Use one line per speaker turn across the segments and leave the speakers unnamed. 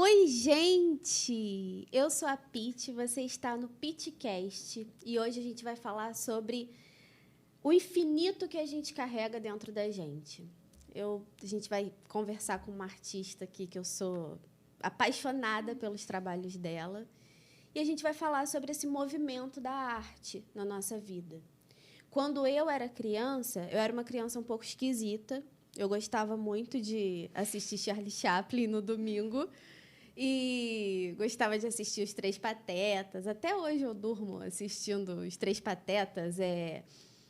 Oi, gente! Eu sou a Pit, você está no Pitcast e hoje a gente vai falar sobre o infinito que a gente carrega dentro da gente. A gente vai conversar com uma artista aqui que eu sou apaixonada pelos trabalhos dela e a gente vai falar sobre esse movimento da arte na nossa vida. Quando eu era criança, eu era uma criança um pouco esquisita. Eu gostava muito de assistir Charlie Chaplin no domingo. E gostava de assistir Os Três Patetas. Até hoje eu durmo assistindo Os Três Patetas.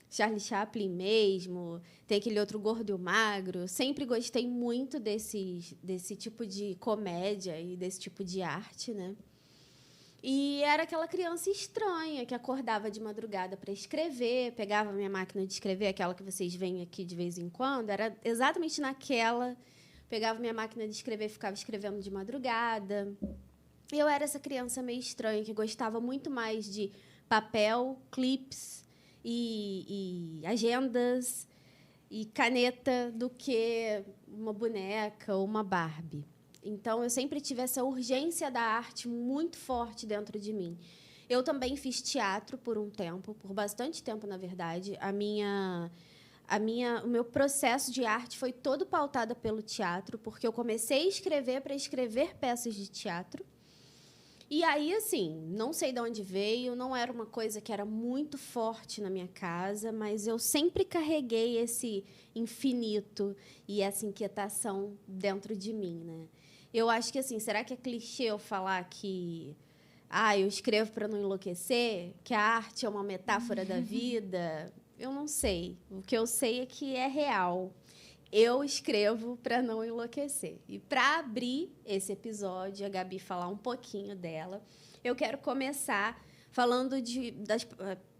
Charlie Chaplin mesmo. Tem aquele outro Gordo e o Magro. Sempre gostei muito desse tipo de comédia e desse tipo de arte, né? E era aquela criança estranha que acordava de madrugada para escrever, pegava a minha máquina de escrever, aquela que vocês veem aqui de vez em quando, era exatamente naquela. Pegava minha máquina de escrever e ficava escrevendo de madrugada. Eu era essa criança meio estranha que gostava muito mais de papel, clips e agendas e caneta do que uma boneca ou uma Barbie. Então, eu sempre tive essa urgência da arte muito forte dentro de mim. Eu também fiz teatro por um tempo, por bastante tempo, na verdade. O meu processo de arte foi todo pautado pelo teatro, porque eu comecei a escrever para escrever peças de teatro. E aí, assim, não sei de onde veio, não era uma coisa que era muito forte na minha casa, mas eu sempre carreguei esse infinito e essa inquietação dentro de mim, né? Eu acho que, assim, será que é clichê eu falar que eu escrevo para não enlouquecer, que a arte é uma metáfora da vida? Eu não sei. O que eu sei é que é real. Eu escrevo para não enlouquecer. E para abrir esse episódio, a Gabi falar um pouquinho dela, eu quero começar falando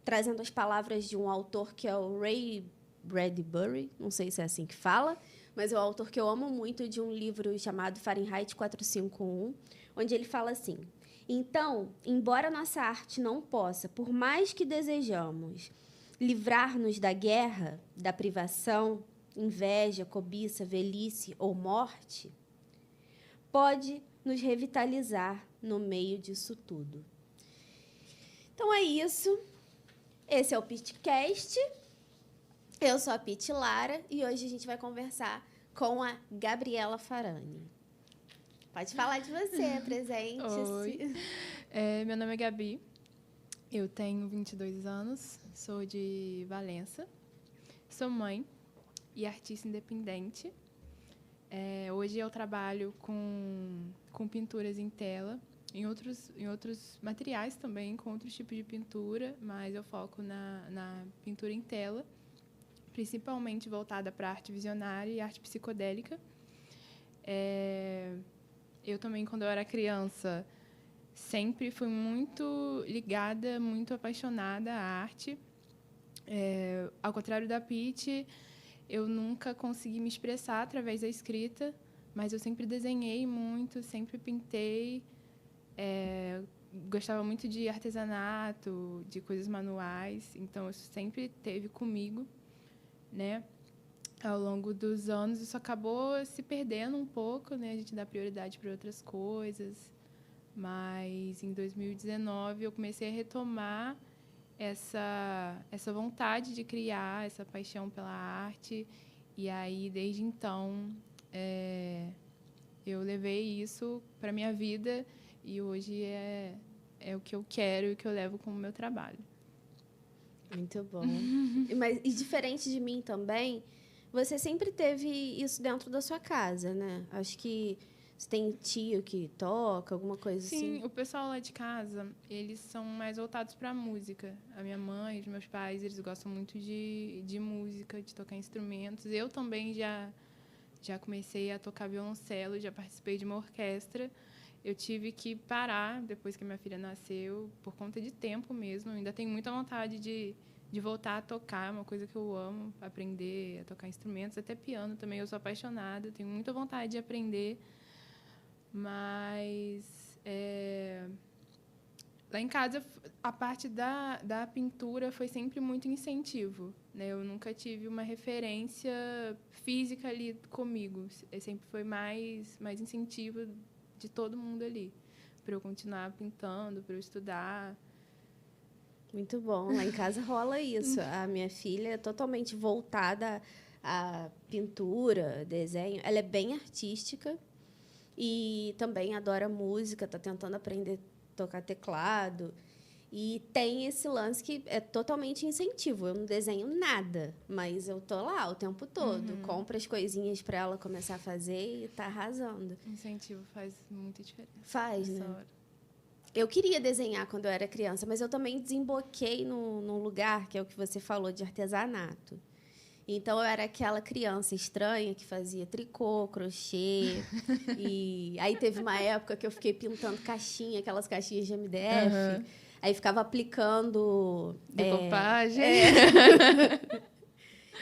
trazendo as palavras de um autor que é o Ray Bradbury, não sei se é assim que fala, mas é um autor que eu amo muito, de um livro chamado Fahrenheit 451, onde ele fala assim: então, embora nossa arte não possa, por mais que desejamos, livrar-nos da guerra, da privação, inveja, cobiça, velhice ou morte, pode nos revitalizar no meio disso tudo. Então é isso. Esse é o Pitcast. Eu sou a Pit Lara e hoje a gente vai conversar com a Gabriela Farani. Pode falar de você, apresente-se.
Oi, meu nome é Gabi, eu tenho 22 anos, sou de Valença, sou mãe e artista independente. Hoje eu trabalho com pinturas em tela, em outros materiais também, com outros tipos de pintura, mas eu foco na pintura em tela, principalmente voltada para arte visionária e arte psicodélica. Eu também, quando eu era criança, sempre fui muito ligada, muito apaixonada à arte. Ao contrário da Pit, eu nunca consegui me expressar através da escrita, mas eu sempre desenhei muito, sempre pintei. Gostava muito de artesanato, de coisas manuais, então isso sempre teve comigo, né? Ao longo dos anos, isso acabou se perdendo um pouco, né? A gente dá prioridade para outras coisas. Mas, em 2019, eu comecei a retomar essa vontade de criar, essa paixão pela arte. E aí, desde então, eu levei isso para a minha vida e hoje é o que eu quero e o que eu levo como meu trabalho.
Muito bom. E diferente de mim também, você sempre teve isso dentro da sua casa, né? Acho que você tem tio que toca, alguma coisa assim.
Sim, o pessoal lá de casa, eles são mais voltados para a música. A minha mãe, os meus pais, eles gostam muito de música, de tocar instrumentos. Eu também já comecei a tocar violoncelo, já participei de uma orquestra. Eu tive que parar depois que minha filha nasceu, por conta de tempo mesmo. Eu ainda tenho muita vontade de voltar a tocar, é uma coisa que eu amo, aprender a tocar instrumentos, até piano também. Eu sou apaixonada, tenho muita vontade de aprender. Mas lá em casa, a parte da pintura foi sempre muito incentivo, né? Eu nunca tive uma referência física ali comigo. Sempre foi mais incentivo de todo mundo ali, para eu continuar pintando, para eu estudar.
Muito bom. Lá em casa rola isso. A minha filha é totalmente voltada à pintura, desenho. Ela é bem artística e também adora música, está tentando aprender a tocar teclado. E tem esse lance que é totalmente incentivo. Eu não desenho nada, mas eu tô lá o tempo todo. Compro as coisinhas para ela começar a fazer e tá arrasando.
Incentivo faz muita diferença.
Faz,
nessa
né?
hora.
Eu queria desenhar quando eu era criança, mas eu também desemboquei num lugar, que é o que você falou, de artesanato. Então, eu era aquela criança estranha que fazia tricô, crochê. E aí teve uma época que eu fiquei pintando caixinha, aquelas caixinhas de MDF. Aí ficava aplicando...
Decopagem.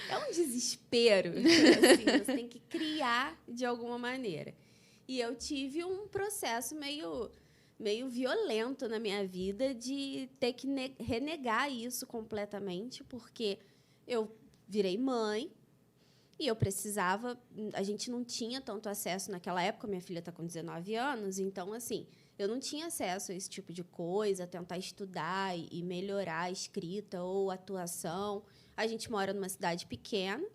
É um desespero. Assim, você tem que criar de alguma maneira. E eu tive um processo meio violento na minha vida de ter que renegar isso completamente, porque eu virei mãe e eu precisava... A gente não tinha tanto acesso naquela época, minha filha está com 19 anos, então, assim, eu não tinha acesso a esse tipo de coisa, tentar estudar e melhorar a escrita ou a atuação. A gente mora numa cidade pequena,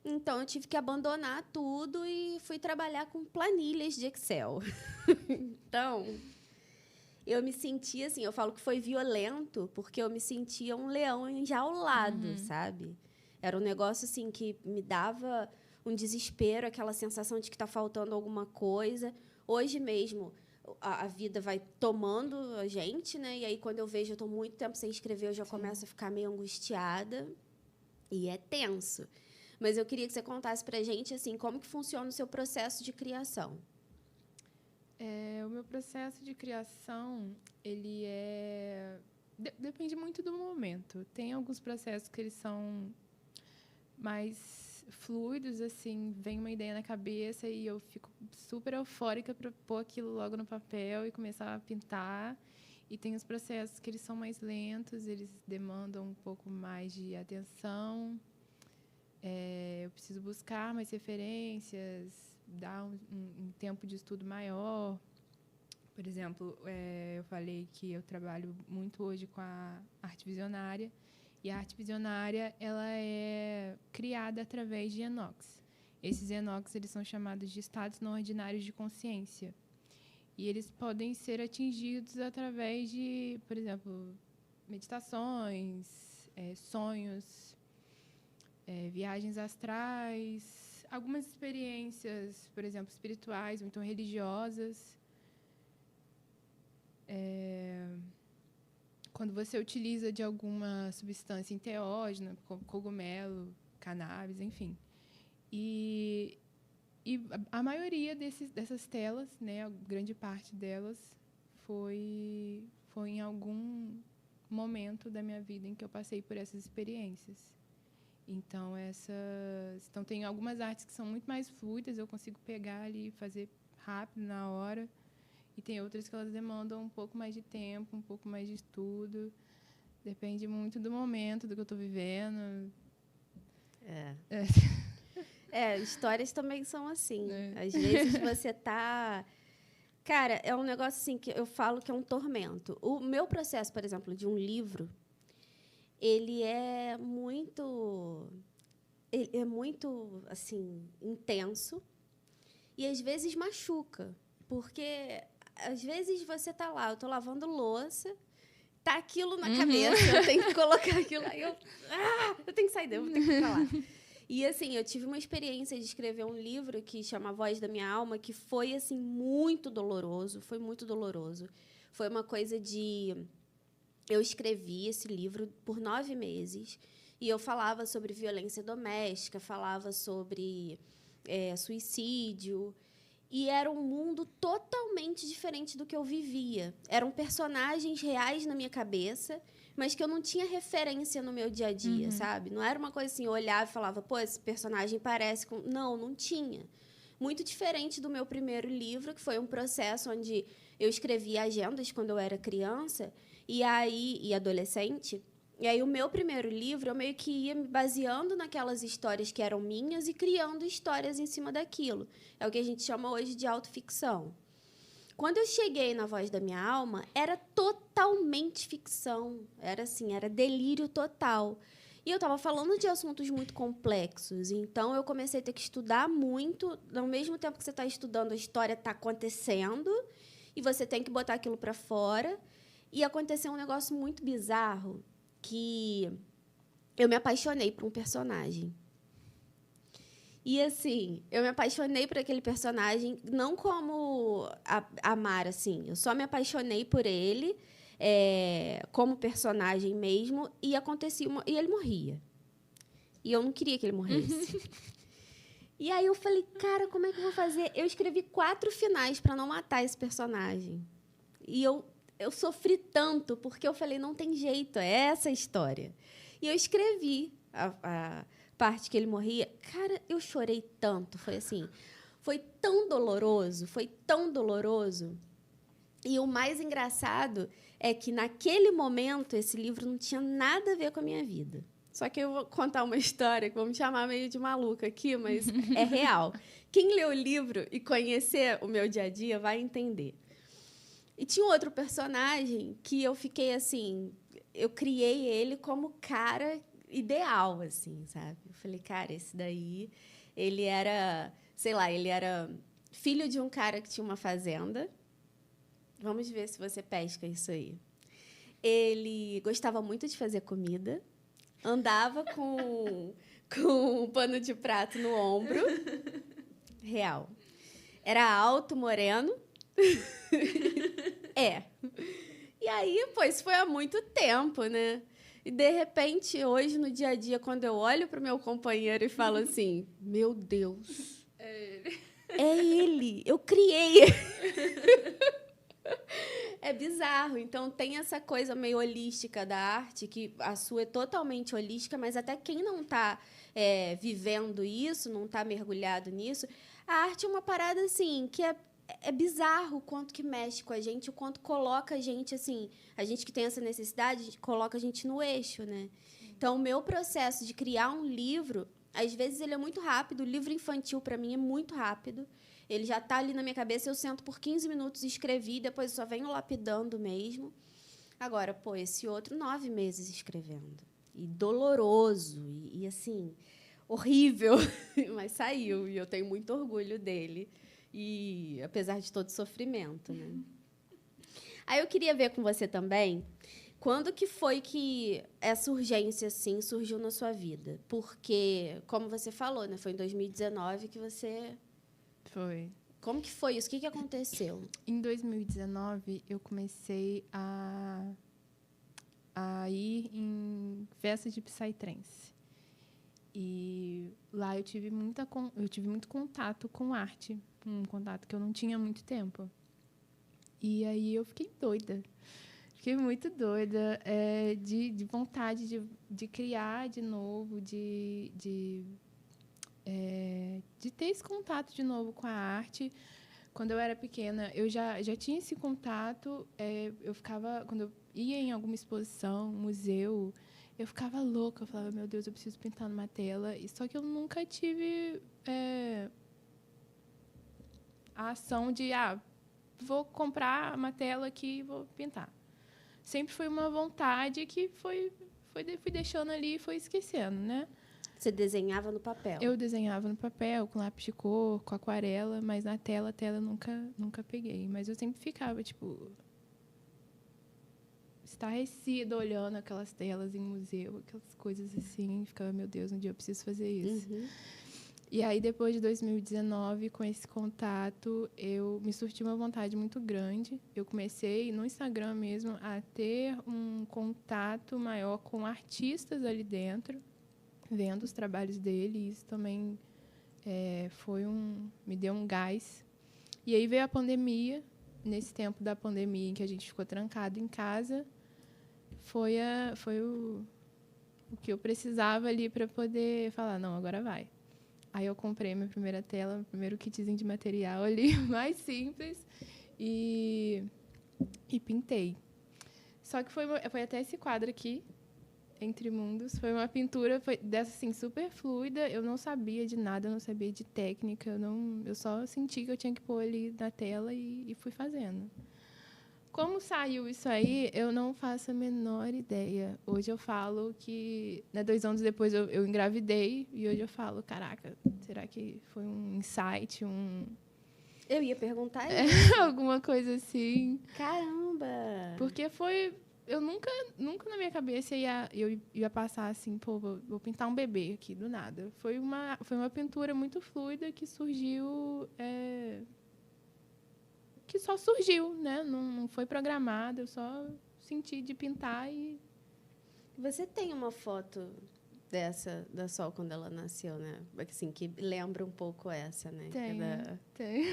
então eu tive que abandonar tudo e fui trabalhar com planilhas de Excel. Então... eu me sentia assim, eu falo que foi violento, porque eu me sentia um leão enjaulado, sabe? Era um negócio assim que me dava um desespero, aquela sensação de que está faltando alguma coisa. Hoje mesmo, a vida vai tomando a gente, né? E aí, quando eu vejo, eu estou muito tempo sem escrever, eu já começo a ficar meio angustiada. E é tenso. Mas eu queria que você contasse pra gente, assim, como que funciona o seu processo de criação.
O meu processo de criação, ele depende muito do momento. Tem alguns processos que eles são mais fluidos, assim, vem uma ideia na cabeça e eu fico super eufórica para pôr aquilo logo no papel e começar a pintar. E tem os processos que eles são mais lentos, eles demandam um pouco mais de atenção. Eu preciso buscar mais referências, dar um tempo de estudo maior. Por exemplo, eu falei que eu trabalho muito hoje com a arte visionária, e a arte visionária ela é criada através de enox. Esses enox eles são chamados de estados não ordinários de consciência, e eles podem ser atingidos através de, por exemplo, meditações, sonhos, viagens astrais, algumas experiências, por exemplo, espirituais ou então religiosas. Quando você utiliza de alguma substância enteógena, como cogumelo, cannabis, enfim. E a maioria dessas telas, né, a grande parte delas, foi em algum momento da minha vida em que eu passei por essas experiências. Então, tem algumas artes que são muito mais fluidas, eu consigo pegar ali e fazer rápido, na hora. E tem outras que elas demandam um pouco mais de tempo, um pouco mais de estudo. Depende muito do momento, do que eu estou vivendo.
Histórias também são assim. Às vezes você tá... Cara, é um negócio assim que eu falo que é um tormento. O meu processo, por exemplo, de um livro, ele é muito assim, intenso e às vezes machuca, porque às vezes você tá lá, eu tô lavando louça, tá aquilo na cabeça, eu tenho que colocar aquilo aí, eu tenho que sair daí, eu vou ter que ficar lá. E assim, eu tive uma experiência de escrever um livro que chama A Voz da Minha Alma, que foi assim muito doloroso, foi muito doloroso. Foi uma coisa de... Eu escrevi esse livro por 9 meses e eu falava sobre violência doméstica, falava sobre suicídio, e era um mundo totalmente diferente do que eu vivia. Eram personagens reais na minha cabeça, mas que eu não tinha referência no meu dia a dia, sabe? Não era uma coisa assim, eu olhava e falava, pô, esse personagem parece com... Não tinha. Muito diferente do meu primeiro livro, que foi um processo onde eu escrevia agendas quando eu era criança e adolescente. E aí, o meu primeiro livro, eu meio que ia me baseando naquelas histórias que eram minhas e criando histórias em cima daquilo. É o que a gente chama hoje de autoficção. Quando eu cheguei na Voz da Minha Alma, era totalmente ficção. Era assim, era delírio total. E eu estava falando de assuntos muito complexos. Então, eu comecei a ter que estudar muito. Ao mesmo tempo que você está estudando, a história está acontecendo. E você tem que botar aquilo para fora. E aconteceu um negócio muito bizarro, que eu me apaixonei por um personagem. E, assim, eu me apaixonei por aquele personagem, não como amar, assim. Eu só me apaixonei por ele, como personagem mesmo, e acontecia e ele morria. E eu não queria que ele morresse. E aí eu falei, cara, como é que eu vou fazer? Eu escrevi 4 finais para não matar esse personagem. E eu sofri tanto, porque eu falei, não tem jeito, é essa a história. E eu escrevi a parte que ele morria. Cara, eu chorei tanto, foi assim, foi tão doloroso, foi tão doloroso. E o mais engraçado é que, naquele momento, esse livro não tinha nada a ver com a minha vida. Só que eu vou contar uma história que vou me chamar meio de maluca aqui, mas é real. Quem lê o livro e conhecer o meu dia a dia vai entender. E tinha um outro personagem que eu fiquei assim, eu criei ele como cara ideal, assim, sabe? Eu falei, cara, esse daí, ele era, sei lá, ele era filho de um cara que tinha uma fazenda. Vamos ver se você pesca isso aí. Ele gostava muito de fazer comida, andava com um pano de prato no ombro. Real. Era alto, moreno. E aí, pô, isso foi há muito tempo, né? E, de repente, hoje, no dia a dia, quando eu olho para o meu companheiro e falo assim, meu Deus, é ele, eu criei. É bizarro. Então, tem essa coisa meio holística da arte, que a sua é totalmente holística, mas até quem não está vivendo isso, não está mergulhado nisso, a arte é uma parada assim, que é bizarro o quanto que mexe com a gente, o quanto coloca a gente, assim, a gente que tem essa necessidade, coloca a gente no eixo, né? Então, o meu processo de criar um livro, às vezes ele é muito rápido, o livro infantil, para mim, é muito rápido. Ele já está ali na minha cabeça, eu sento por 15 minutos, escrevi, depois eu só venho lapidando mesmo. Agora, pô, esse outro, 9 meses escrevendo. E doloroso, e assim, horrível, mas saiu, e eu tenho muito orgulho dele. E apesar de todo sofrimento, né? Aí eu queria ver com você também, quando que foi que essa urgência assim surgiu na sua vida? Porque, como você falou, né, foi em 2019 que você...
Foi.
Como que foi isso? O que aconteceu?
Em 2019, eu comecei a ir em festas de Psytrance. E lá eu tive muito contato com arte, um contato que eu não tinha há muito tempo. E aí eu fiquei doida. Fiquei muito doida, de vontade de criar de novo, de ter esse contato de novo com a arte. Quando eu era pequena, eu já tinha esse contato. Quando eu ia em alguma exposição, museu, eu ficava louca. Eu falava, meu Deus, eu preciso pintar numa tela. Só que eu nunca tive a ação de, vou comprar uma tela aqui e vou pintar. Sempre foi uma vontade que fui deixando ali e foi esquecendo, né?
Você desenhava no papel?
Eu desenhava no papel, com lápis de cor, com aquarela, mas na tela eu nunca peguei. Mas eu sempre ficava, tipo, estarrecida olhando aquelas telas em museu, aquelas coisas assim. Ficava, meu Deus, um dia eu preciso fazer isso.
Uhum.
E aí, depois de 2019, com esse contato, eu me surti uma vontade muito grande. Eu comecei, no Instagram mesmo, a ter um contato maior com artistas ali dentro, vendo os trabalhos dele. E isso também me deu um gás. E aí veio a pandemia. Nesse tempo da pandemia, em que a gente ficou trancado em casa, foi o que eu precisava ali para poder falar, não, agora vai. Aí eu comprei minha primeira tela, meu primeiro kitzinho de material ali, mais simples, e pintei. Só que foi até esse quadro aqui. Entre Mundos. Foi uma pintura dessa, assim, super fluida. Eu não sabia de nada, eu não sabia de técnica. Eu só senti que eu tinha que pôr ali na tela e fui fazendo. Como saiu isso aí, eu não faço a menor ideia. Hoje eu falo que, né, 2 anos depois eu engravidei, e hoje eu falo, caraca, será que foi um insight,
Eu ia perguntar isso.
alguma coisa assim?
Caramba!
Porque eu nunca na minha cabeça eu ia passar assim, pô, vou pintar um bebê aqui, do nada. Foi uma pintura muito fluida que surgiu... que só surgiu, né? Não foi programada, eu só senti de pintar e...
Você tem uma foto dessa, da Sol, quando ela nasceu, né? Assim, que lembra um pouco essa, né?
Tem.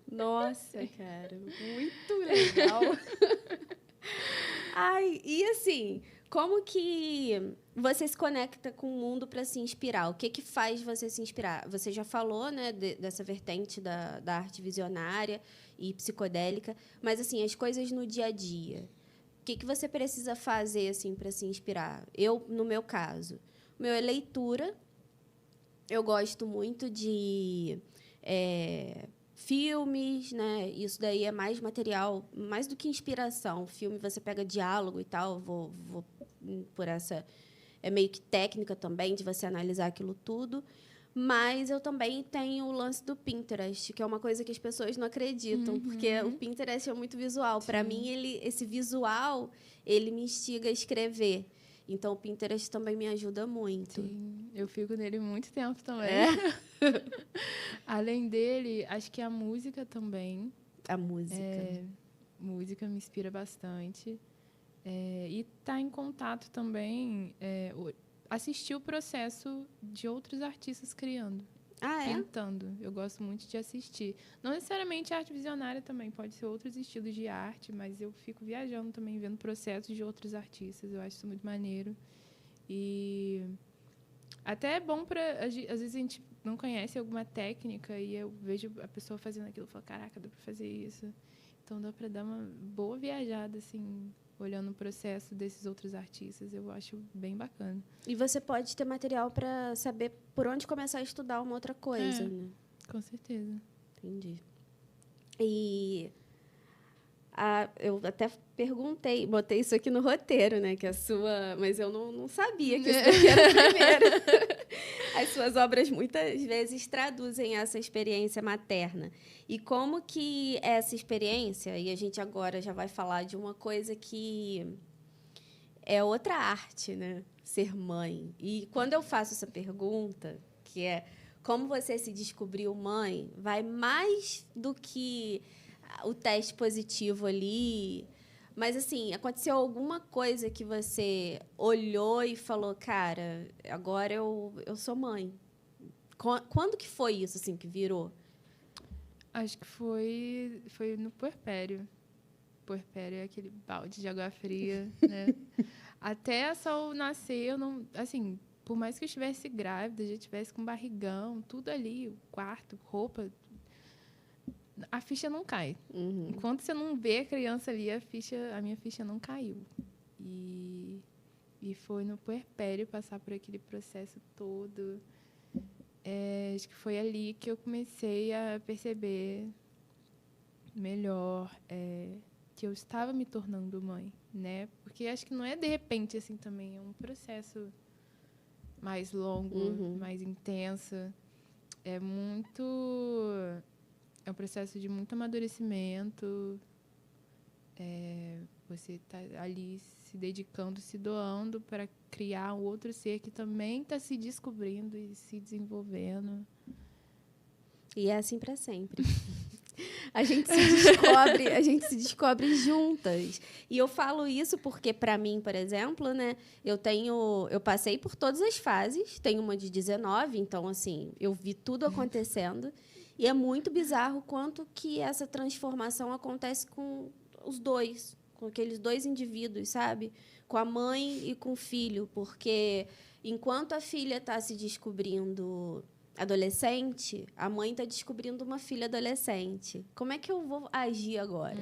Nossa, cara, muito legal. Ai, e assim, como que você se conecta com o mundo para se inspirar? O que faz você se inspirar? Você já falou, né, dessa vertente da arte visionária e psicodélica, mas assim, as coisas no dia a dia. O que você precisa fazer assim para se inspirar? Eu, no meu caso, o meu é leitura. Eu gosto muito de filmes, né? Isso daí é mais material, mais do que inspiração. Filme você pega diálogo e tal. Vou por essa é meio que técnica também de você analisar aquilo tudo. Mas eu também tenho o lance do Pinterest, que é uma coisa que as pessoas não acreditam, porque o Pinterest é muito visual. Para mim, esse visual, ele me instiga a escrever. Então, o Pinterest também me ajuda muito.
Sim, eu fico nele muito tempo também. Além dele, acho que a música também.
A música.
Música me inspira bastante. E estar em contato também, assistir o processo de outros artistas criando, pintando. Eu gosto muito de assistir. Não necessariamente arte visionária também, pode ser outros estilos de arte, mas eu fico viajando também, vendo processos de outros artistas. Eu acho isso muito maneiro. E até é bom para... Às vezes a gente não conhece alguma técnica e eu vejo a pessoa fazendo aquilo e falo, caraca, dá para fazer isso. Então dá para dar uma boa viajada, assim... olhando o processo desses outros artistas, eu acho bem bacana.
E você pode ter material para saber por onde começar a estudar uma outra coisa, né?
Com certeza.
Entendi. E eu até perguntei, botei isso aqui no roteiro, né? Que a sua... Mas eu não sabia que isso aqui era o primeiro. As suas obras, muitas vezes, traduzem essa experiência materna. E como que essa experiência... E a gente agora já vai falar de uma coisa que é outra arte, né? Ser mãe. E quando eu faço essa pergunta, que é como você se descobriu mãe, vai mais do que o teste positivo ali. Mas, assim, aconteceu alguma coisa que você olhou e falou, cara, agora eu sou mãe. Quando que foi isso, assim, que virou?
Acho que foi no puerpério. Puerpério é aquele balde de água fria, né? Até a Sol nascer, eu não... Assim, por mais que eu estivesse grávida, já estivesse com barrigão, tudo ali, o quarto, roupa... A ficha não cai. Enquanto você não vê a criança ali, a minha ficha não caiu. E foi no puerpério passar por aquele processo todo. Acho que foi ali que eu comecei a perceber melhor que eu estava me tornando mãe, né? Porque acho que não é de repente assim também, é um processo mais longo, mais intenso. É um processo de muito amadurecimento. Você está ali se dedicando, se doando para criar um outro ser que também está se descobrindo e se desenvolvendo.
E é assim para sempre. A gente se descobre juntas. E eu falo isso porque, para mim, por exemplo, né, eu passei por todas as fases. Tenho uma de 19, então, assim, eu vi tudo acontecendo. E é muito bizarro quanto que essa transformação acontece com os dois, com aqueles dois indivíduos, sabe? Com a mãe e com o filho. Porque enquanto a filha está se descobrindo adolescente, a mãe está descobrindo uma filha adolescente. Como é que eu vou agir agora?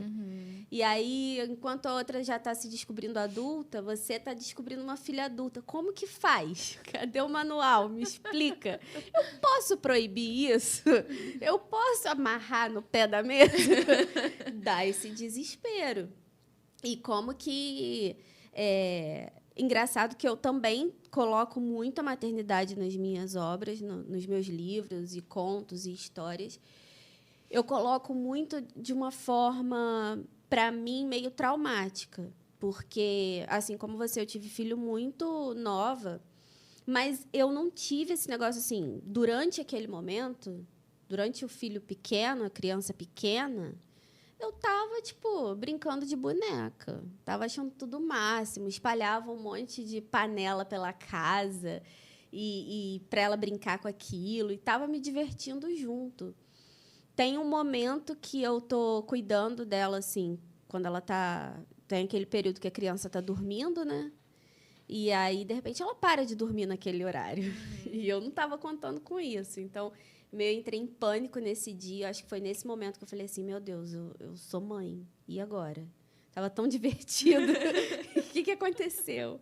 E aí, enquanto a outra já está se descobrindo adulta, você está descobrindo uma filha adulta. Como que faz? Cadê o manual? Me explica. Eu posso proibir isso? Eu posso amarrar no pé da mesa? Dá esse desespero. E como que... Engraçado que eu também coloco muito a maternidade nas minhas obras, nos meus livros e contos e histórias. Eu coloco muito de uma forma, para mim, meio traumática. Porque, assim como você, eu tive filho muito nova, mas eu não tive esse negócio assim, durante aquele momento, durante o filho pequeno, a criança pequena, eu tava, tipo, brincando de boneca. Tava achando tudo o máximo. Espalhava um monte de panela pela casa e para ela brincar com aquilo. E tava me divertindo junto. Tem um momento que eu tô cuidando dela, assim, quando ela tá... Tem aquele período que a criança tá dormindo, né? E aí, de repente, ela para de dormir naquele horário. E eu não estava contando com isso. Então, eu entrei em pânico nesse dia. Acho que foi nesse momento que eu falei assim, meu Deus, eu sou mãe. E agora? Estava tão divertido. O que aconteceu?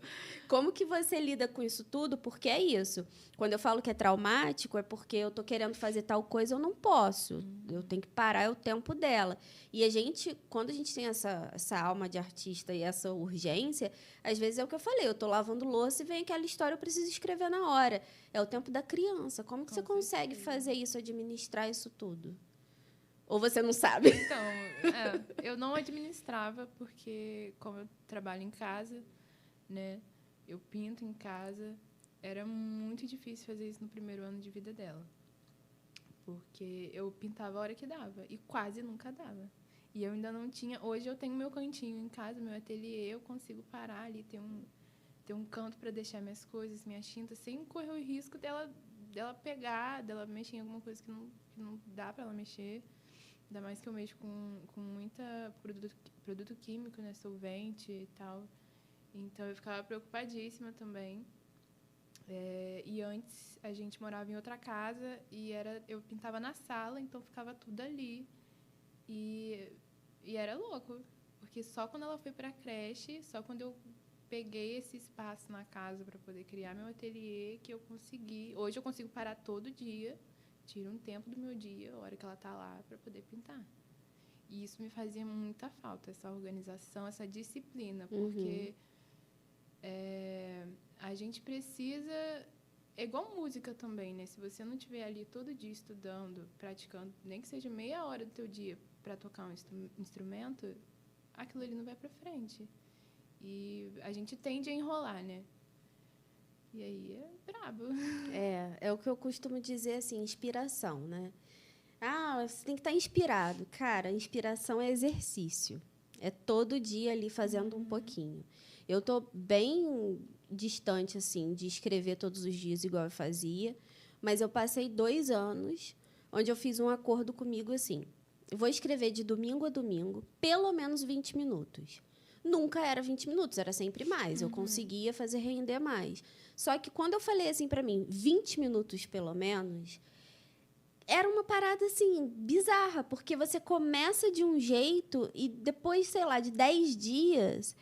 Como que você lida com isso tudo? Porque é isso. Quando eu falo que é traumático, é porque eu estou querendo fazer tal coisa, eu não posso. Eu tenho que parar, é o tempo dela. E a gente, quando a gente tem essa alma de artista e essa urgência, às vezes é o que eu falei, eu estou lavando louça e vem aquela história, eu preciso escrever na hora. É o tempo da criança. Como que você consegue fazer isso, administrar isso tudo? Ou você não sabe?
Então, eu não administrava, porque como eu trabalho em casa, né? Eu pinto em casa. Era muito difícil fazer isso no primeiro ano de vida dela. Porque eu pintava a hora que dava. E quase nunca dava. E eu ainda não tinha... Hoje eu tenho meu cantinho em casa, meu ateliê. Eu consigo parar ali, ter um canto para deixar minhas coisas, minhas tintas, sem correr o risco dela pegar, dela mexer em alguma coisa que não dá para ela mexer. Ainda mais que eu mexo com muita produto químico, né? Solvente e tal. Então, eu ficava preocupadíssima também. E antes, a gente morava em outra casa e eu pintava na sala, então ficava tudo ali. E era louco, porque só quando ela foi para a creche, só quando eu peguei esse espaço na casa para poder criar meu ateliê, que eu consegui... Hoje eu consigo parar todo dia, tiro um tempo do meu dia, a hora que ela está lá, para poder pintar. E isso me fazia muita falta, essa organização, essa disciplina, porque a gente precisa... É igual música também, né? Se você não estiver ali todo dia estudando, praticando, nem que seja meia hora do teu dia para tocar um instrumento, aquilo ali não vai para frente. E a gente tende a enrolar, né? E aí é brabo.
É o que eu costumo dizer, assim, inspiração, né? Ah, você tem que estar inspirado. Cara, inspiração é exercício. É todo dia ali fazendo um pouquinho. Eu estou bem distante, assim, de escrever todos os dias igual eu fazia, mas eu passei 2 anos onde eu fiz um acordo comigo, assim, eu vou escrever de domingo a domingo, pelo menos 20 minutos. Nunca era 20 minutos, era sempre mais. Eu conseguia fazer render mais. Só que quando eu falei assim para mim, 20 minutos pelo menos, era uma parada assim bizarra, porque você começa de um jeito e depois, sei lá, de 10 dias,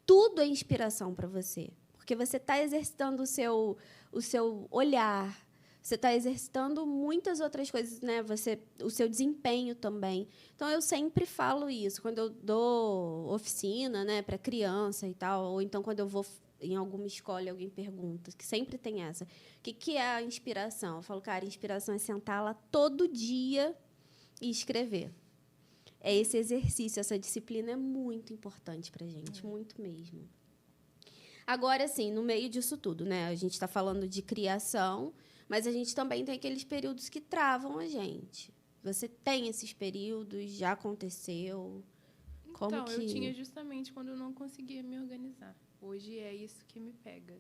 tudo é inspiração para você. Porque você está exercitando o seu olhar, você está exercitando muitas outras coisas, né? O seu desempenho também. Então, eu sempre falo isso. Quando eu dou oficina, né, para criança e tal, ou então quando eu vou em alguma escola e alguém pergunta, que sempre tem essa, o que é a inspiração? Eu falo, cara, a inspiração é sentar lá todo dia e escrever. É esse exercício, essa disciplina é muito importante para a gente, muito mesmo. Agora, assim, no meio disso tudo, né? A gente está falando de criação, mas a gente também tem aqueles períodos que travam a gente. Você tem esses períodos? Já aconteceu? Como
Então,
que...
eu tinha justamente quando eu não conseguia me organizar. Hoje é isso que me pega.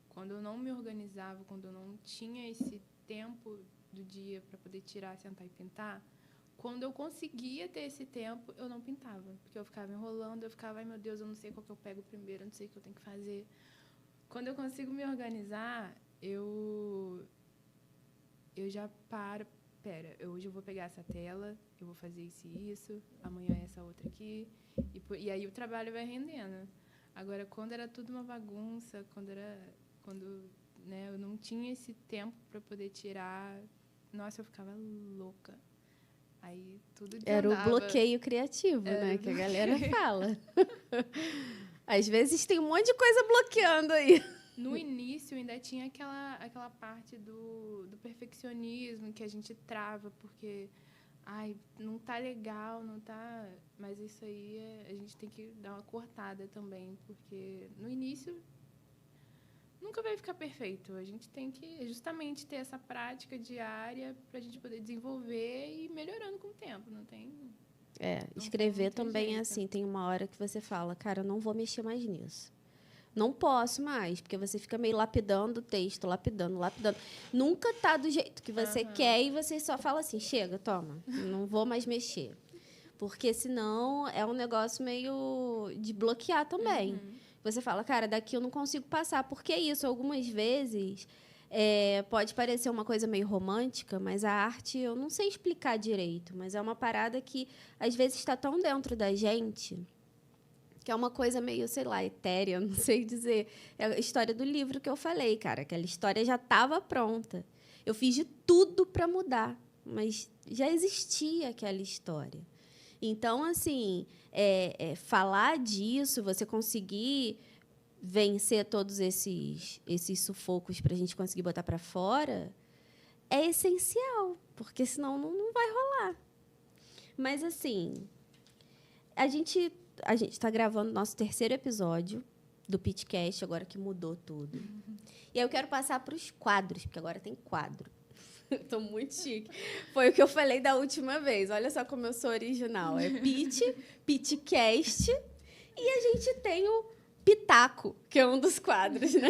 Quando eu não me organizava, quando eu não tinha esse tempo do dia para poder tirar, sentar e pintar, quando eu conseguia ter esse tempo, eu não pintava. Porque eu ficava enrolando, eu ficava, ai meu Deus, eu não sei qual que eu pego primeiro, eu não sei o que eu tenho que fazer. Quando eu consigo me organizar, eu eu já paro. Pera, hoje eu vou pegar essa tela, eu vou fazer isso e isso, amanhã essa outra aqui. E aí o trabalho vai rendendo. Agora, quando era tudo uma bagunça, quando né, eu não tinha esse tempo para poder tirar, nossa, eu ficava louca. Aí tudo
Era o
desandava.
bloqueio criativo, né? Que a galera fala. Às vezes tem um monte de coisa bloqueando aí.
No início, ainda tinha aquela parte do perfeccionismo que a gente trava, porque ai, não tá legal, não tá... Mas isso aí a gente tem que dar uma cortada também, porque no início nunca vai ficar perfeito. A gente tem que justamente ter essa prática diária para a gente poder desenvolver e ir melhorando com o tempo, não tem...
Escrever
tem
também é
jeito.
assim, tem uma hora que você fala, cara, eu não vou mexer mais nisso. Não posso mais, porque você fica meio lapidando o texto, lapidando. Nunca tá do jeito que você quer e você só fala assim, chega, toma, não vou mais mexer. Porque senão é um negócio meio de bloquear também. Você fala, cara, daqui eu não consigo passar. Porque é isso, algumas vezes pode parecer uma coisa meio romântica, mas a arte eu não sei explicar direito, mas é uma parada que às vezes está tão dentro da gente que é uma coisa meio, sei lá, etérea, não sei dizer. É a história do livro que eu falei, cara. Aquela história já estava pronta. Eu fiz de tudo para mudar, mas já existia aquela história. Então, assim, falar disso, você conseguir vencer todos esses sufocos para a gente conseguir botar para fora, é essencial, porque senão não vai rolar. Mas, assim, a gente está gravando nosso 3º episódio do Pitcast, agora que mudou tudo. E aí eu quero passar para os quadros, porque agora tem quadro. Estou muito chique. Foi o que eu falei da última vez. Olha só como eu sou original. É Pitcast, e a gente tem o Pitaco, que é um dos quadros, né?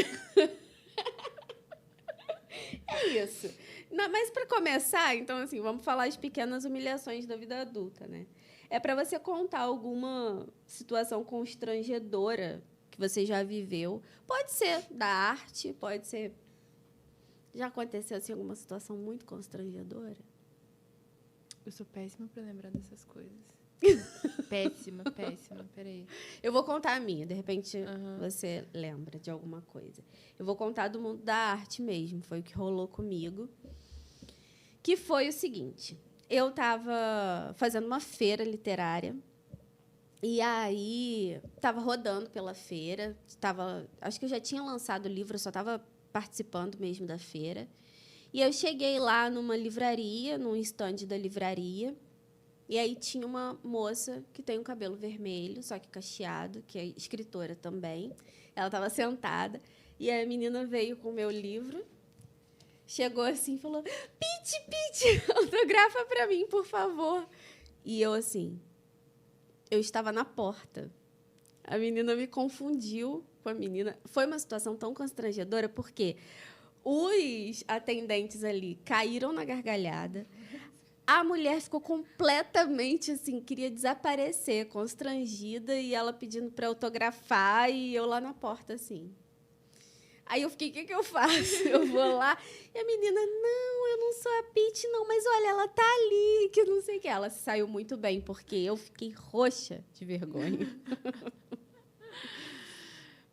É isso. Mas para começar, então, assim, vamos falar as pequenas humilhações da vida adulta, né? É para você contar alguma situação constrangedora que você já viveu. Pode ser da arte, pode ser... Já aconteceu assim, alguma situação muito constrangedora?
Eu sou péssima para lembrar dessas coisas. péssima. Peraí.
Eu vou contar a minha, de repente você lembra de alguma coisa. Eu vou contar do mundo da arte mesmo, foi o que rolou comigo. Que foi o seguinte... Eu estava fazendo uma feira literária e aí estava rodando pela feira. Acho que eu já tinha lançado o livro, eu só estava participando mesmo da feira. E eu cheguei lá numa livraria, num estande da livraria, e aí tinha uma moça que tem um cabelo vermelho, só que cacheado, que é escritora também. Ela estava sentada e a menina veio com o meu livro. Chegou assim e falou, Pete, autografa para mim, por favor. E eu, assim, eu estava na porta. A menina me confundiu com a menina. Foi uma situação tão constrangedora, porque os atendentes ali caíram na gargalhada. A mulher ficou completamente, assim, queria desaparecer, constrangida, e ela pedindo para autografar, e eu lá na porta, assim... Aí eu fiquei, o que eu faço? Eu vou lá e a menina, não, eu não sou a Pete, não, mas olha, ela tá ali, que não sei o que. Ela se saiu muito bem, porque eu fiquei roxa de vergonha.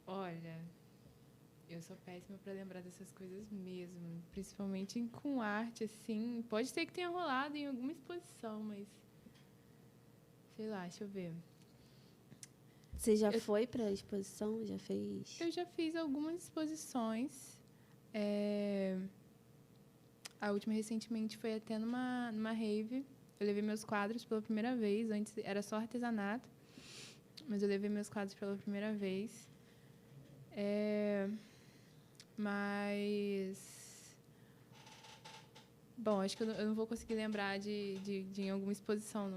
Olha, eu sou péssima para lembrar dessas coisas mesmo, principalmente com arte, assim. Pode ser que tenha rolado em alguma exposição, mas sei lá, deixa eu ver.
Você já foi para a exposição? Já fez?
Eu já fiz algumas exposições. A última, recentemente, foi até numa rave. Eu levei meus quadros pela primeira vez. Antes era só artesanato, mas eu levei meus quadros pela primeira vez. Mas... Bom, acho que eu não vou conseguir lembrar de em alguma exposição,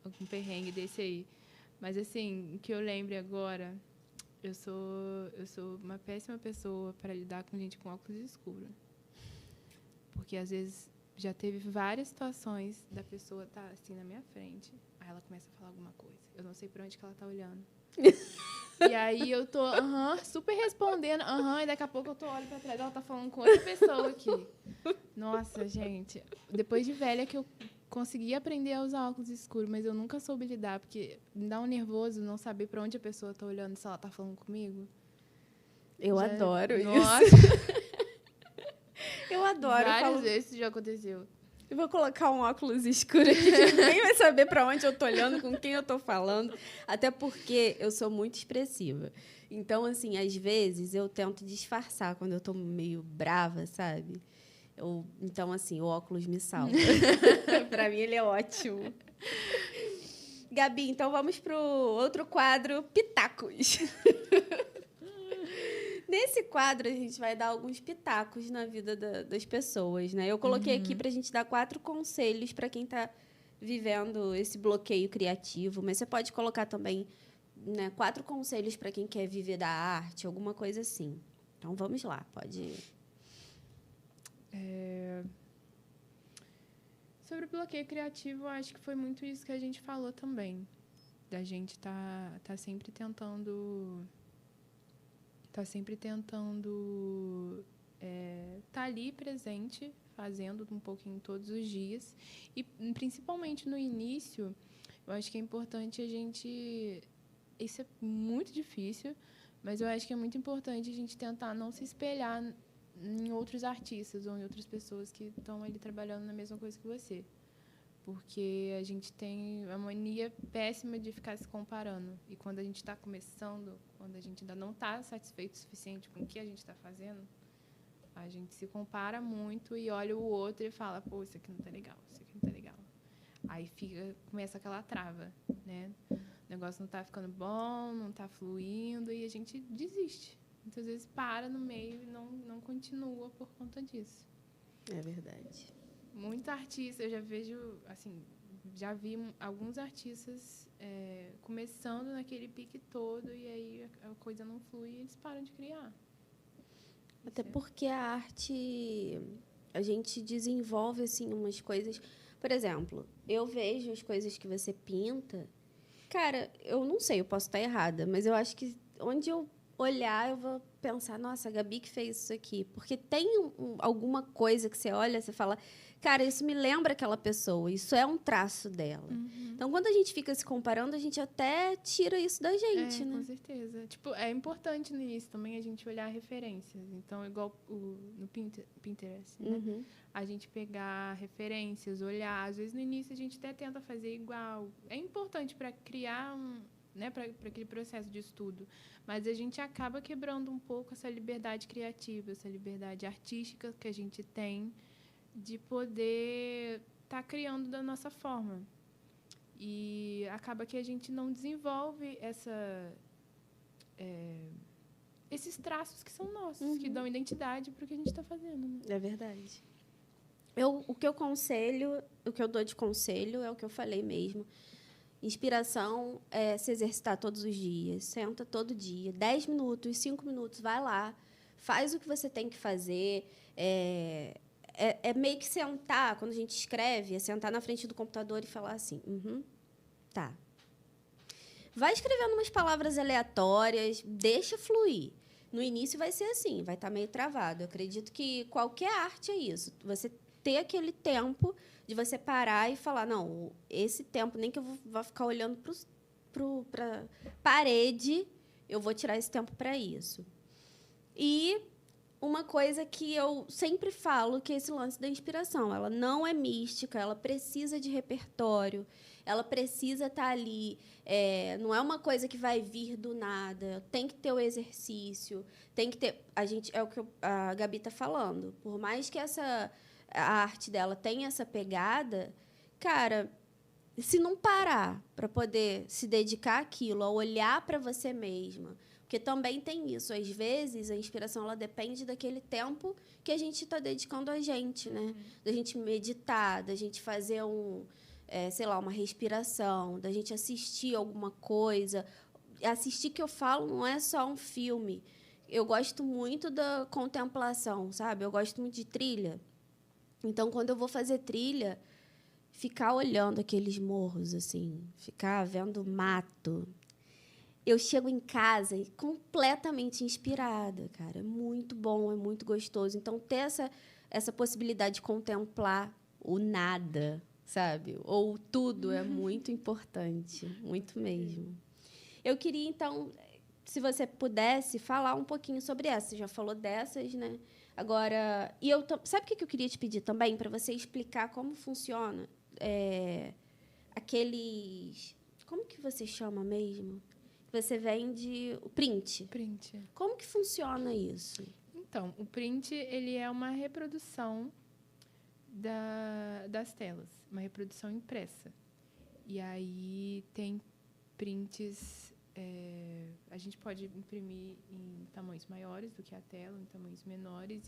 algum perrengue desse aí. Mas, assim, o que eu lembro agora, eu sou uma péssima pessoa para lidar com gente com óculos escuros. Porque, às vezes, já teve várias situações da pessoa estar assim na minha frente, aí ela começa a falar alguma coisa. Eu não sei para onde que ela tá olhando. E aí eu tô, super respondendo, e daqui a pouco eu tô olho para trás, ela tá falando com outra pessoa aqui. Nossa, gente, depois de velha que eu consegui aprender a usar óculos escuros, mas eu nunca soube lidar, porque me dá um nervoso não saber para onde a pessoa tá olhando, se ela tá falando comigo.
Eu adoro
Nossa.
isso. Eu adoro.
Várias vezes isso já aconteceu.
Eu vou colocar um óculos escuro aqui, que ninguém vai saber para onde eu tô olhando, com quem eu tô falando. Até porque eu sou muito expressiva. Então, assim, às vezes eu tento disfarçar quando eu tô meio brava, sabe? Então, assim, o óculos me salva. Para mim, ele é ótimo. Gabi, então vamos pro outro quadro, Pitacos. Nesse quadro, a gente vai dar alguns pitacos na vida das pessoas, né? Eu coloquei aqui para a gente dar 4 conselhos para quem está vivendo esse bloqueio criativo, mas você pode colocar também, né, 4 conselhos para quem quer viver da arte, alguma coisa assim. Então, vamos lá, pode...
Sobre o bloqueio criativo, eu acho que foi muito isso que a gente falou também. Da gente tá sempre tentando... Tá sempre tentando tá ali presente, fazendo um pouquinho todos os dias. E, principalmente no início, eu acho que é importante a gente... Isso é muito difícil, mas eu acho que é muito importante a gente tentar não se espelhar em outros artistas ou em outras pessoas que estão ali trabalhando na mesma coisa que você. Porque a gente tem a mania péssima de ficar se comparando. E quando a gente está começando, quando a gente ainda não está satisfeito o suficiente com o que a gente está fazendo, a gente se compara muito e olha o outro e fala, pô, isso aqui não está legal, isso aqui não está legal. Aí começa aquela trava, né? O negócio não está ficando bom, não está fluindo e a gente desiste. Muitas vezes para no meio e não continua por conta disso.
É verdade.
Muito artista, eu já vejo, assim, já vi alguns artistas começando naquele pique todo e aí a coisa não flui e eles param de criar.
Até porque a arte, a gente desenvolve, assim, umas coisas... Por exemplo, eu vejo as coisas que você pinta... Cara, eu não sei, eu posso estar errada, mas eu acho que onde eu olhar, eu vou pensar, nossa, a Gabi que fez isso aqui. Porque tem alguma coisa que você olha, você fala... Cara, isso me lembra aquela pessoa, isso é um traço dela.
Uhum.
Então, quando a gente fica se comparando, a gente até tira isso da gente, né?
Com certeza. Tipo, é importante no início também a gente olhar referências. Então, igual no Pinterest, né?
Uhum.
A gente pegar referências, olhar. Às vezes, no início, a gente até tenta fazer igual. É importante para criar né, para aquele processo de estudo. Mas a gente acaba quebrando um pouco essa liberdade criativa, essa liberdade artística que a gente tem de poder estar criando da nossa forma. E acaba que a gente não desenvolve esses traços que são nossos, que dão identidade para o que a gente está fazendo. Né?
É verdade. O que eu dou de conselho é o que eu falei mesmo. Inspiração é se exercitar todos os dias. Senta todo dia. 10 minutos, 5 minutos, vai lá. Faz o que você tem que fazer. É meio que sentar, quando a gente escreve, é sentar na frente do computador e falar assim, tá. Vai escrevendo umas palavras aleatórias, deixa fluir. No início vai ser assim, vai estar meio travado. Eu acredito que qualquer arte é isso. Você ter aquele tempo de você parar e falar, não, esse tempo, nem que eu vá ficar olhando para a parede, eu vou tirar esse tempo para isso. E... uma coisa que eu sempre falo, que é esse lance da inspiração. Ela não é mística, ela precisa de repertório, ela precisa estar ali. Não é uma coisa que vai vir do nada. Tem que ter o exercício, tem que ter... É o que a Gabi está falando. Por mais que a arte dela tenha essa pegada, cara, se não parar para poder se dedicar àquilo, a olhar para você mesma... Porque também tem isso. Às vezes, a inspiração ela depende daquele tempo que a gente está dedicando a gente, né? Da gente meditar, da gente fazer uma respiração, da gente assistir alguma coisa. Assistir, que eu falo, não é só um filme. Eu gosto muito da contemplação, sabe? Eu gosto muito de trilha. Então, quando eu vou fazer trilha, ficar olhando aqueles morros, assim, ficar vendo mato, eu chego em casa completamente inspirada, cara. É muito bom, é muito gostoso. Então, ter essa possibilidade de contemplar o nada, sabe? Ou tudo é muito importante, muito mesmo. Eu queria, então, se você pudesse falar um pouquinho sobre essa. Você já falou dessas, né? Agora, sabe o que eu queria te pedir também? Para você explicar como funciona aqueles... Como que você chama mesmo? Você vende o print.
Print.
Como que funciona isso?
Então, o print ele é uma reprodução das telas, uma reprodução impressa. E aí tem prints, a gente pode imprimir em tamanhos maiores do que a tela, em tamanhos menores,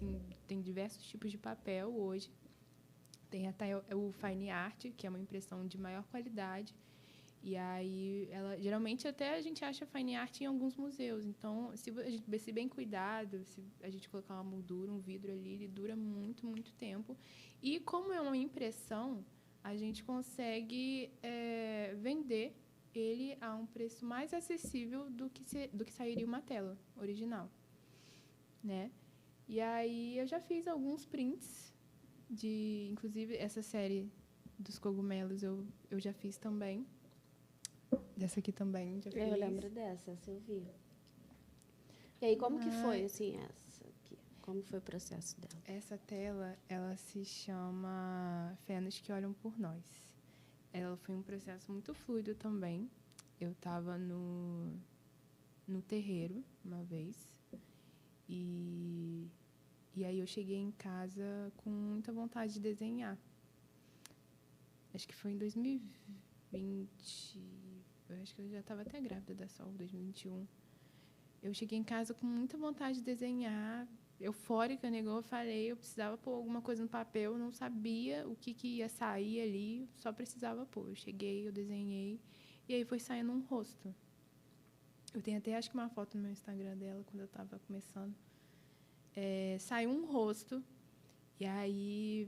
tem diversos tipos de papel hoje. Tem até o Fine Art, que é uma impressão de maior qualidade. E aí, geralmente, até a gente acha Fine Art em alguns museus. Então, se a gente ver bem cuidado, se a gente colocar uma moldura, um vidro ali, ele dura muito, muito tempo. E como é uma impressão, a gente consegue vender ele a um preço mais acessível do que sairia uma tela original, né? E aí, eu já fiz alguns prints inclusive, essa série dos cogumelos eu já fiz também. Dessa aqui também, já fiz.
Eu lembro dessa eu vi. E aí, como que foi, assim, essa aqui? Como foi o processo dela?
Essa tela, ela se chama Fênix que Olham por Nós. Ela foi um processo muito fluido também. Eu estava no terreiro, uma vez, e aí eu cheguei em casa com muita vontade de desenhar. Acho que foi em 2020... Eu acho que eu já estava até grávida da Sol, 2021. Eu cheguei em casa com muita vontade de desenhar, eufórica, negou, eu falei, eu precisava pôr alguma coisa no papel, eu não sabia o que ia sair ali, só precisava pôr. Eu cheguei, eu desenhei, e aí foi saindo um rosto. Eu tenho até, acho que uma foto no meu Instagram dela, quando eu estava começando. Saiu um rosto, e aí...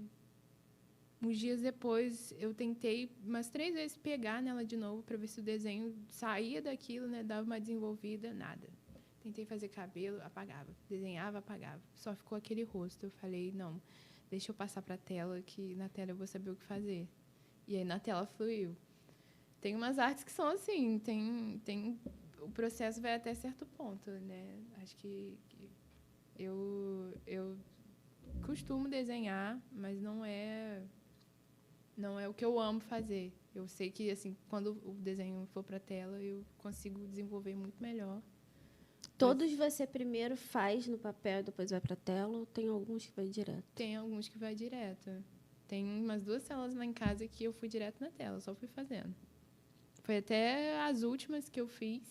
Uns dias depois, eu tentei umas 3 vezes pegar nela de novo para ver se o desenho saía daquilo, né? Dava uma desenvolvida, nada. Tentei fazer cabelo, apagava. Desenhava, apagava. Só ficou aquele rosto. Eu falei, não, deixa eu passar para a tela, que na tela eu vou saber o que fazer. E aí, na tela, fluiu. Tem umas artes que são assim, o processo vai até certo ponto, né? Acho que eu costumo desenhar, mas não é o que eu amo fazer. Eu sei que, assim, quando o desenho for para a tela, eu consigo desenvolver muito melhor.
Todos você primeiro faz no papel e depois vai para a tela, ou tem alguns que vai direto?
Tem alguns que vai direto. Tem umas 2 telas lá em casa que eu fui direto na tela, só fui fazendo. Foi até as últimas que eu fiz,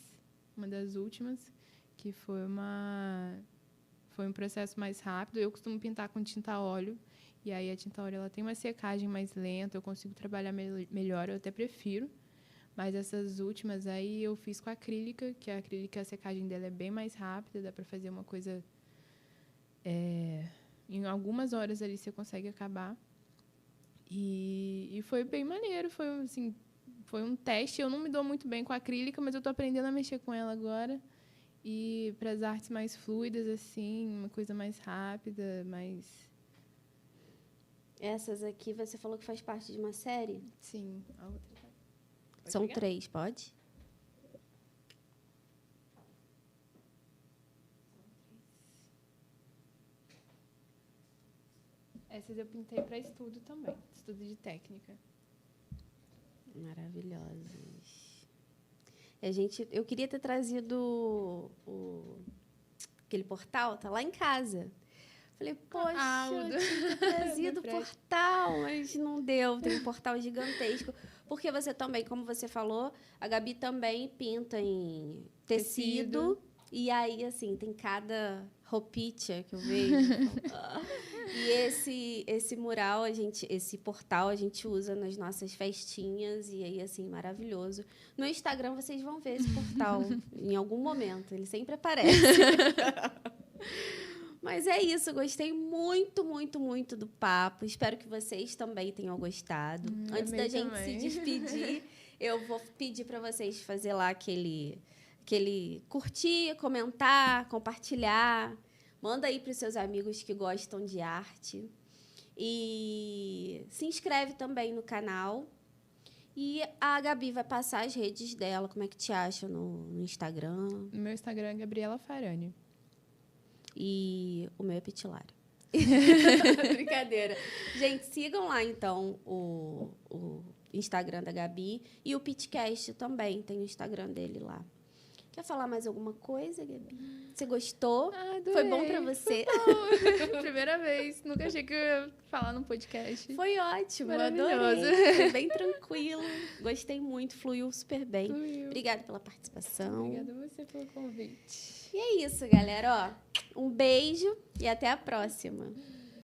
uma das últimas, que foi um processo mais rápido. Eu costumo pintar com tinta a óleo, e aí a tinta a óleo ela tem uma secagem mais lenta, eu consigo trabalhar melhor, eu até prefiro. Mas essas últimas aí eu fiz com a acrílica, que a acrílica, a secagem dela é bem mais rápida, dá para fazer uma coisa... em algumas horas ali você consegue acabar. E foi bem maneiro, foi um teste. Eu não me dou muito bem com a acrílica, mas eu estou aprendendo a mexer com ela agora. E para as artes mais fluidas, assim, uma coisa mais rápida, mais...
Essas aqui, você falou que faz parte de uma série?
Sim. A outra.
São 3, pode?
Essas eu pintei para estudo também, estudo de técnica.
Maravilhosas. Eu queria ter trazido aquele portal, tá lá em casa. Falei, poxa, eu tinha trazido o portal, mas não deu. Tem um portal gigantesco. Porque você também, como você falou, a Gabi também pinta em tecido. E aí, assim, tem cada roupinha que eu vejo. E esse mural, esse portal, a gente usa nas nossas festinhas. E aí, assim, maravilhoso. No Instagram, vocês vão ver esse portal em algum momento. Ele sempre aparece. Mas é isso, eu gostei muito, muito, muito do papo. Espero que vocês também tenham gostado. Antes da gente se despedir, eu vou pedir para vocês fazer lá aquele curtir, comentar, compartilhar. Manda aí para os seus amigos que gostam de arte. E se inscreve também no canal. E a Gabi vai passar as redes dela. Como é que te acha no Instagram?
No meu Instagram é Gabriela Farani.
E o meu é Petilário. Brincadeira. Gente, sigam lá, então, o Instagram da Gabi. E o Pitcast também, tem o Instagram dele lá. Quer falar mais alguma coisa, Gabi? Você gostou?
Adorei.
Foi bom pra você?
Foi bom. Primeira vez. Nunca achei que eu ia falar num podcast.
Foi ótimo,
Maravilhoso.
adorei. Foi bem tranquilo. Gostei muito, fluiu super bem.
Fluiu.
Obrigada pela participação.
Obrigada a você pelo convite.
E é isso, galera. Ó, um beijo e até a próxima.